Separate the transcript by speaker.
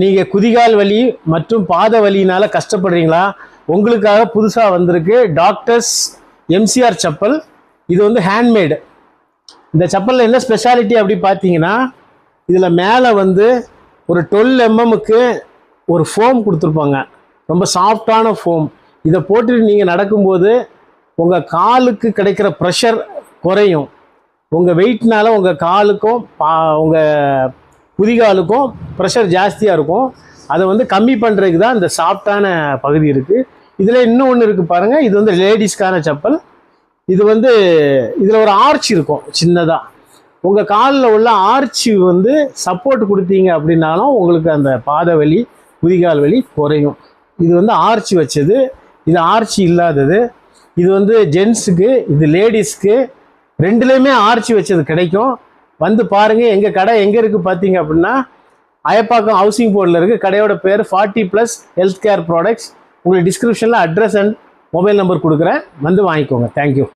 Speaker 1: நீங்கள் குதிகால் வலி மற்றும் பாத வலியினால் கஷ்டப்படுறீங்களா? உங்களுக்காக புதுசாக வந்திருக்கு டாக்டர்ஸ் எம்சிஆர் செப்பல். இது வந்து ஹேண்ட்மேடு. இந்த செப்பலில் என்ன ஸ்பெஷாலிட்டி அப்படி பார்த்தீங்கன்னா, இதில் மேலே வந்து ஒரு 12 mmக்கு ஒரு ஃபோம் கொடுத்துருப்பாங்க. ரொம்ப சாஃப்டான ஃபோம். இதை போட்டு நீங்கள் நடக்கும்போது உங்கள் காலுக்கு கிடைக்கிற ப்ரெஷர் குறையும். உங்கள் வெயிட்னால உங்கள் காலுக்கும் உங்கள் குதிகாலுக்கும் ப்ரெஷர் ஜாஸ்தியாக இருக்கும். அதை வந்து கம்மி பண்ணுறதுக்கு தான் இந்த சாஃப்டான பகுதி இருக்குது. இதில் இன்னும் ஒன்று இருக்குது பாருங்கள். இது வந்து லேடிஸ்க்கான செப்பல். இது வந்து இதில் ஒரு ஆர்ச் இருக்கும் சின்னதாக. உங்கள் காலில் உள்ள ஆர்ச்சி வந்து சப்போர்ட் கொடுத்தீங்க அப்படின்னாலும் உங்களுக்கு அந்த பாத வலி குதிகால் வலி குறையும். இது வந்து ஆர்ச்சி வச்சது, இது ஆர்ச்சி இல்லாதது. இது வந்து ஜென்ஸுக்கு, இது லேடிஸ்க்கு, ரெண்டுலேயுமே ஆர்ச்சி வச்சது கிடைக்கும். வந்து பாருங்கள். எங்கள் கடை எங்கே இருக்குது பார்த்தீங்க அப்படின்னா, அயப்பாக்கம் ஹவுசிங் போர்டில் இருக்குது. கடையோட பேர் 40+ ஹெல்த் கேர் ப்ராடக்ட்ஸ். உங்களுக்கு டிஸ்கிரிப்ஷனில் அட்ரஸ் அண்ட் மொபைல் நம்பர் கொடுக்குறேன். வந்து வாங்கிக்கோங்க. தேங்க்யூ.